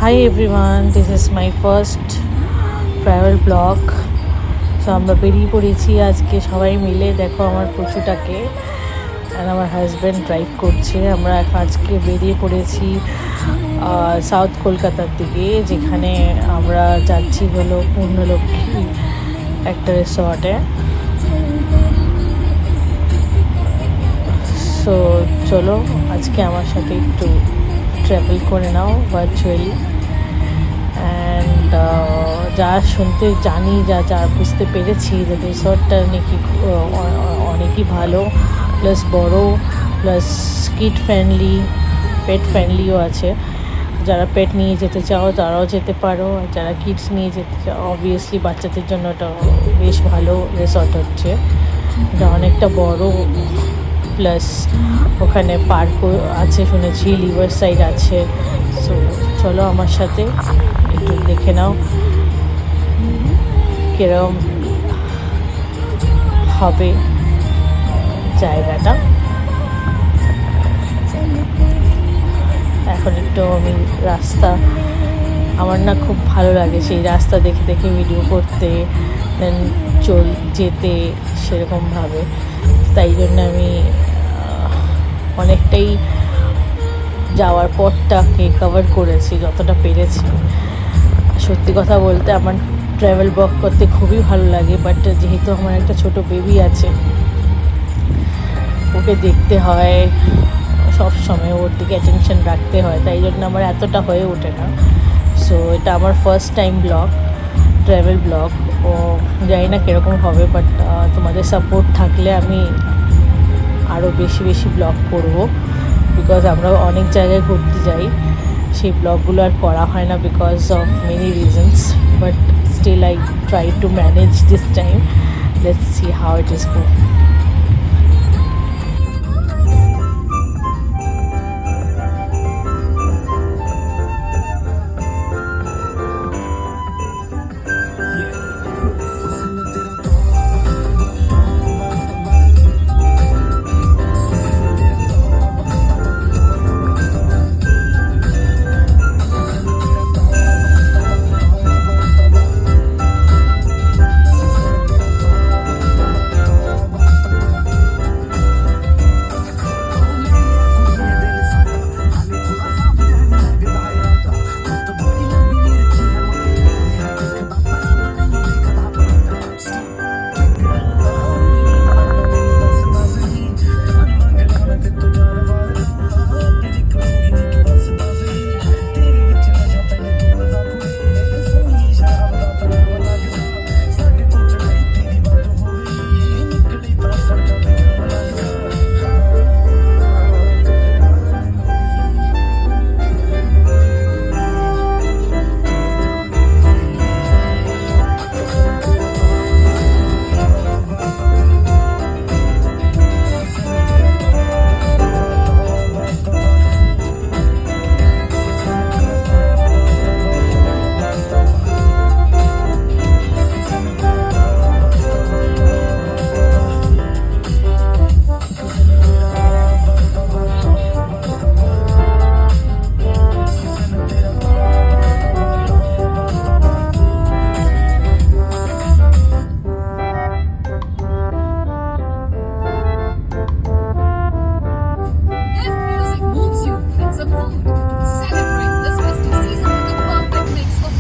Hi everyone, this is my first travel vlog. So আমরা বেরিয়ে পড়েছি আজকে সবাই মিলে। দেখো আমার পশুটাকে, আর আমার হাজব্যান্ড ড্রাইভ করছে। আমরা আজকে বেরিয়ে পড়েছি সাউথ কলকাতার দিকে, যেখানে আমরা যাচ্ছি হলো পূর্ণলক্ষ্মী একটা রিসর্টে। সো চলো আজকে আমার সাথে একটু ট্রাভেল করে নাও ভার্চুয়ালি। অ্যান্ড যা শুনতে জানি, যা বুঝতে পেরেছি যে রিসর্টটা নাকি অনেকই ভালো, প্লাস বড়, প্লাস কিড ফ্রেন্ডলি, পেট ফ্রেন্ডলিও আছে। যারা পেট নিয়ে যেতে চাও তারাও যেতে পারো, আর যারা কিডস নিয়ে যেতে চাও অবভিয়াসলি বাচ্চাদের জন্য এটা বেশ ভালো রিসর্ট হচ্ছে। এটা অনেকটা বড়, প্লাস ওখানে পার্কও আছে শুনেছি, লিভার সাইড আছে। সো চলো আমার সাথে একটু দেখে নাও কিরকম হবে জায়গাটা। এখন একটু আমি রাস্তা, আমার না খুব ভালো লাগে সেই রাস্তা দেখে দেখে ভিডিও করতে, দেন যেতে সেরকমভাবে। তাই জন্য আমি অনেকটাই যাওয়ার পথটাকে কভার করেছি যতটা পেরেছি। সত্যি কথা বলতে আমার ট্রাভেল ব্লগ করতে খুবই ভালো লাগে, বাট যেহেতু আমার একটা ছোট বেবি আছে, ওকে দেখতে হয় সব সময়, ওর দিকে অ্যাটেনশন রাখতে হয়, তাই জন্য আমার এতটা হয়ে ওঠে না। সো এটা আমার first time blog, travel blog. ও জানি না কীরকম হবে, বাট তোমাদের সাপোর্ট থাকলে আমি আরও বেশি বেশি ব্লগ করব। বিকজ আমরা অনেক জায়গায় ঘুরতে যাই, সেই ব্লগগুলো আর করা হয় না because of many reasons, but still I try to manage this time. Let's see how it is go.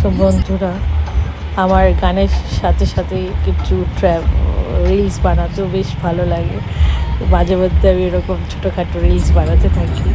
তো বন্ধুরা, আমার গানের সাথে সাথে কিছু রিলস বানাতেও বেশ ভালো লাগে। মাঝে মধ্যে আমি এরকম ছোটোখাটো রিলস বানাতে থাকি।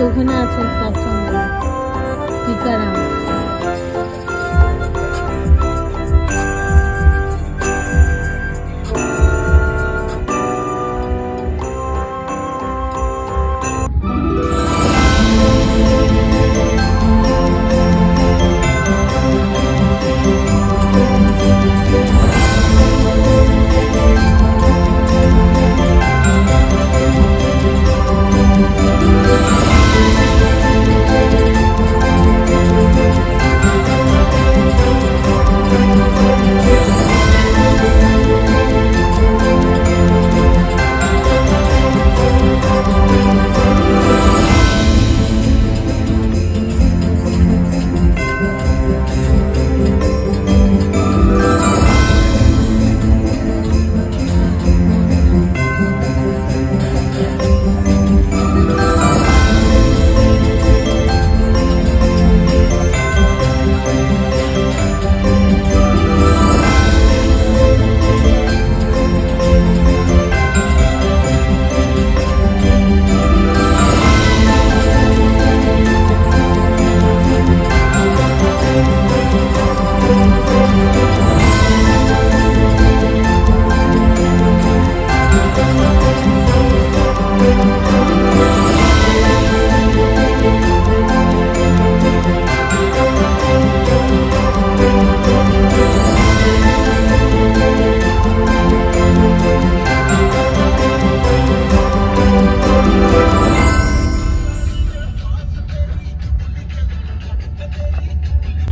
ওখানে আছে প্ল্যাটফর্মে টিকারাম।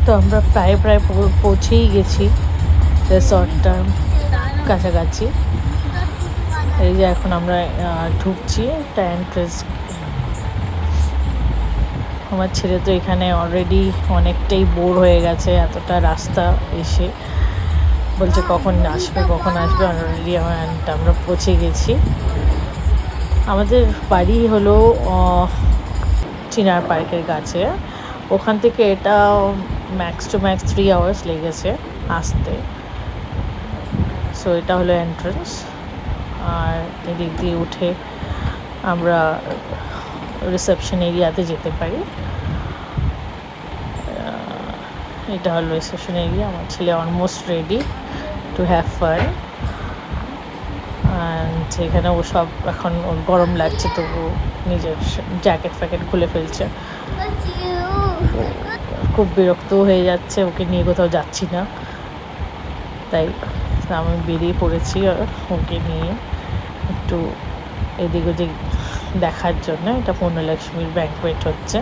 তো আমরা প্রায় পৌঁছেই গেছি রিসর্টটার কাছাকাছি। এই যে এখন আমরা ঢুকছি একটা এন্ট্রেন্স। আমার ছেলে তো এখানে অলরেডি অনেকটাই বোর হয়ে গেছে, এতটা রাস্তা এসে বলছে কখন আসবে অলরেডি আমরা পৌঁছে গেছি। আমাদের বাড়ি হলো চিনার পার্কের কাছে। ওখান থেকে এটা ম্যাক্স টু ম্যাক্স 3 আওয়ার্স লেগেছে আসতে। সো এটা হলো এন্ট্রেন্স। আর এদিক দিয়ে উঠে আমরা রিসেপশন এরিয়াতে যেতে পারি। এটা হলো রিসেপশন এরিয়া। আমার ছেলে almost ready to have fun. And এখানে ও সব এখন ওর গরম লাগছে, তো ও নিজের জ্যাকেট ফ্যাকেট খুলে ফেলছে। খুব বিরক্ত হয়ে যাচ্ছে, ওকে নিয়ে কোথাও যাচ্ছি না, তাই আমি বেরিয়ে পড়েছি ওকে নিয়ে একটু এদিক ওদিক দেখার জন্য। এটা পূর্ণলক্ষ্মীর ব্যাংকোয়েট হচ্ছে।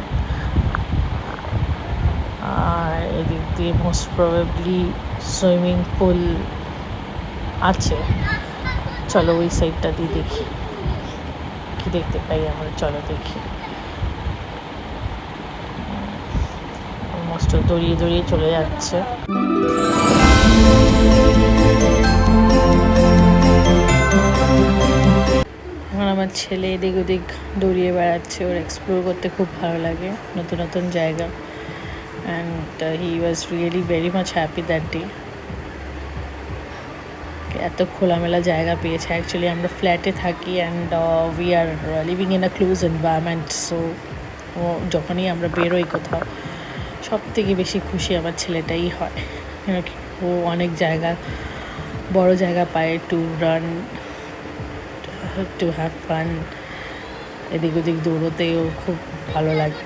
আর এদিক দিয়ে মোস্ট প্রবাবলি সুইমিং পুল আছে। চলো ওই সাইডটা দিয়ে দেখি কি দেখতে পাই আমরা। চলো দেখি। অলমোস্ট দড়িয়ে দড়িয়ে চলে যাচ্ছে। এখন আমার ছেলে এদিক ওদিক দৌড়িয়ে বেড়াচ্ছে। ওর এক্সপ্লোর করতে খুব ভালো লাগে নতুন নতুন জায়গা। And he was really very much happy that day. এত খোলামেলা জায়গা পেয়েছে। অ্যাকচুয়ালি আমরা ফ্ল্যাটে থাকি and we are living in a close environment. So যখনই আমরা বেরোই কোথাও, সব থেকে বেশি খুশি আমার ছেলেটাই হয়। ও অনেক জায়গা, বড় জায়গা পায় to run, to have fun. এদিক ওদিক দৌড়োতেও খুব ভালো লাগে।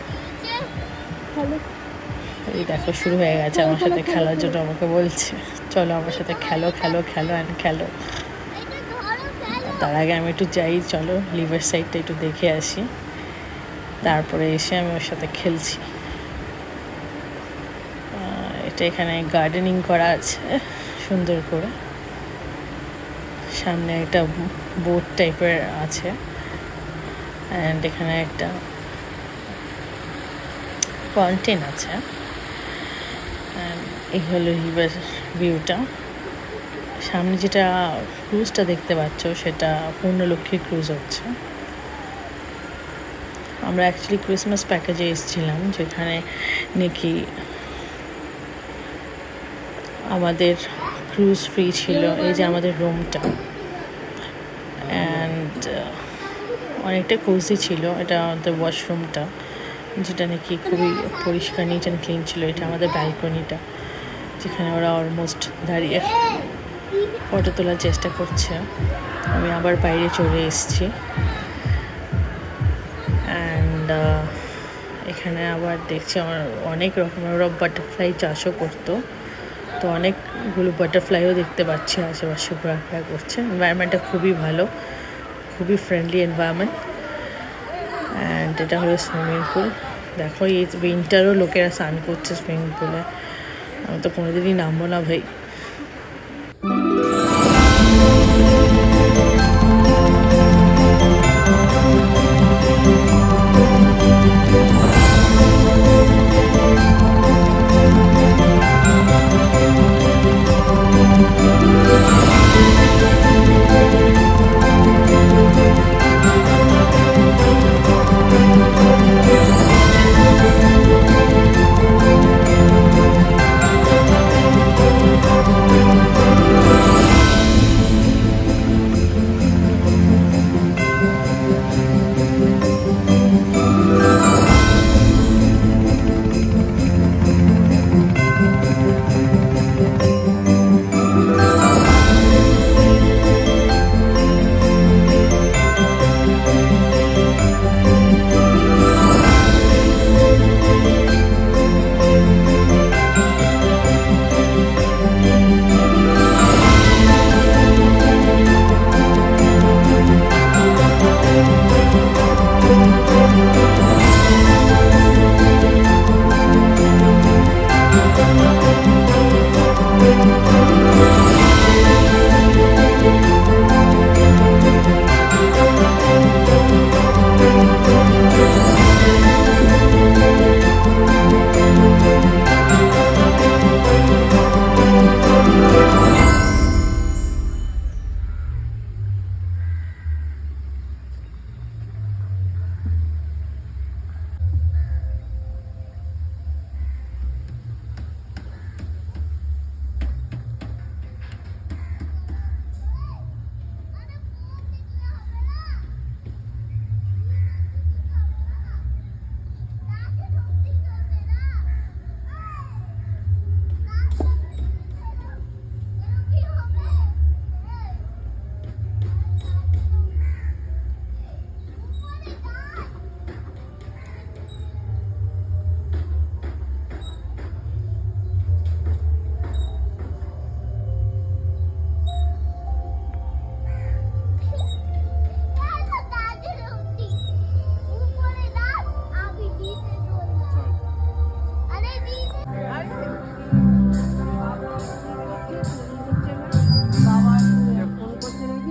এই দেখো শুরু হয়ে গেছে আমার সাথে খেলার জন্য। আমাকে বলছে চলো আমার সাথে খেলো খেলো খেলো অ্যান্ড খেলো। তার আগে আমি একটু যাই, চলো লিভার সাইডটা একটু দেখে আসি, তারপরে এসে আমি ওর সাথে খেলছি। এটা এখানে গার্ডেনিং করা আছে সুন্দর করে। সামনে একটা বোট টাইপের আছে অ্যান্ড এখানে একটা ফাউন্টেন আছে। এই হলো রিভার ভিউটা। সামনে যেটা ক্রুজটা দেখতে পাচ্ছ সেটা পূর্ণলক্ষ্মী ক্রুজ হচ্ছে। আমরা অ্যাকচুয়ালি ক্রিসমাস প্যাকেজে এসেছিলাম, যেখানে নাকি আমাদের ক্রুজ ফ্রি ছিল। এই যে আমাদের রুমটা, অ্যান্ড অনেকটা কোজি ছিল। এটা আমাদের ওয়াশরুমটা যেটা নাকি খুবই পরিষ্কার নিট অ্যান্ড ক্লিন ছিল। এটা আমাদের ব্যালকনিটা, যেখানে ওরা অলমোস্ট দাঁড়িয়ে ফটো তোলার চেষ্টা করছে। আমি আবার বাইরে চলে এসেছি। অ্যান্ড এখানে আবার দেখছি আমার অনেক রকমের ওরা বাটারফ্লাই চাষও করতো, তো অনেকগুলো বাটারফ্লাইও দেখতে পাচ্ছি আশেপাশে ঘোরাফেরা করছে। এনভায়রনমেন্টটা খুবই ভালো, খুবই ফ্রেন্ডলি এনভায়রনমেন্ট। অ্যান্ড এটা হলো সুইমিং পুল। দেখো এই উইন্টারও লোকেরা স্নান করছে সুইমিং পুলে। আমি তো কোনোদিনই নামবো না ভাই।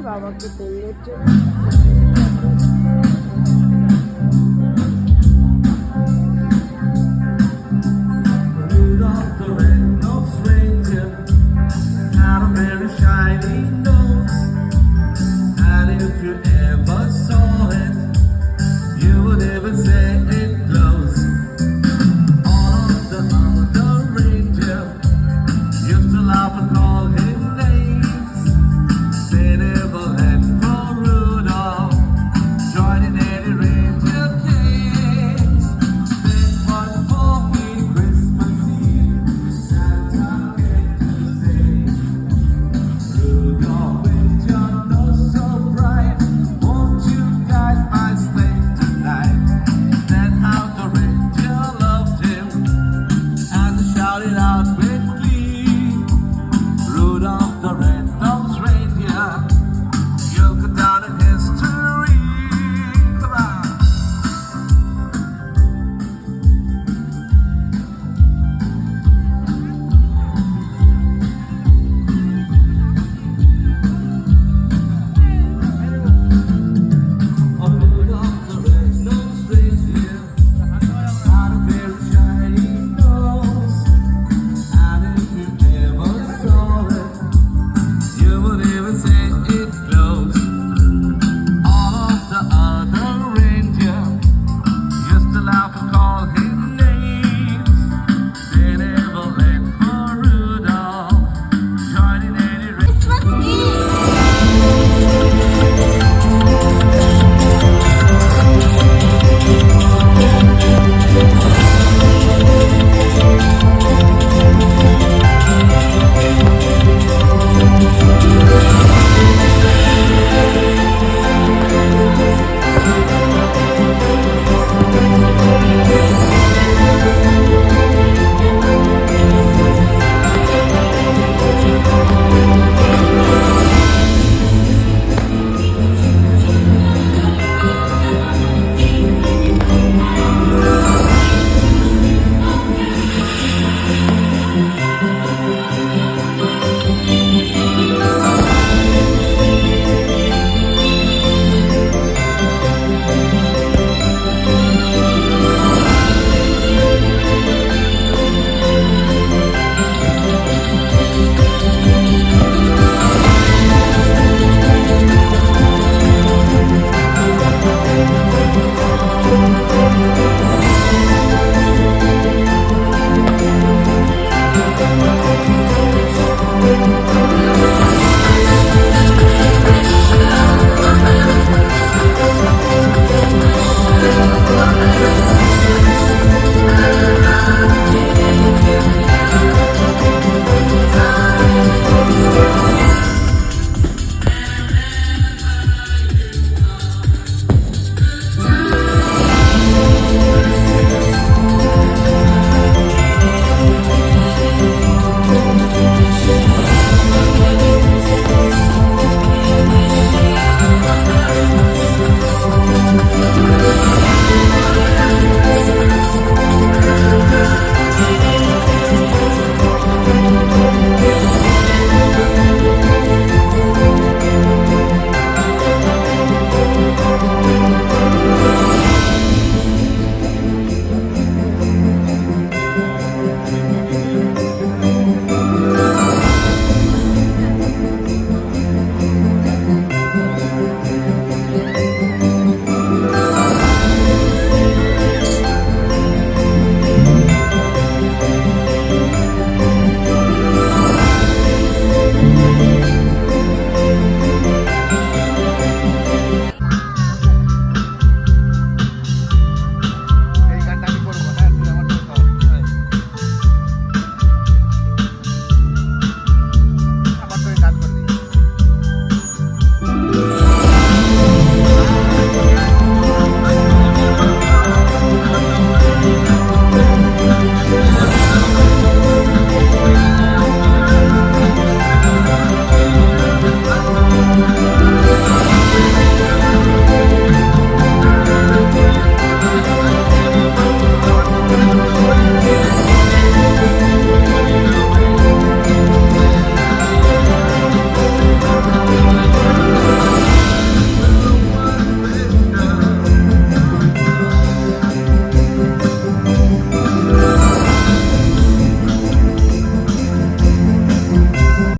বাবাকে তেলের জন্য Rudolph the red-nosed reindeer had a very shiny nose, and if you ever saw it, you would even say it glows. All of the other reindeer used to laugh and call him names. They never let poor Rudolph join in any reindeer games. Then one foggy Christmas Eve, Santa came to say, Rudolph, with your nose so bright, won't you guide my sleigh tonight? Then how the reindeer loved him, and they shouted out with glee, Rudolph the red-nosed reindeer, you'll go down in history. Come on. Oh, Rudolph the red-nosed reindeer had a very shiny nose, and if you ever saw it, you would even say it glows. All of the other reindeer used to laugh and call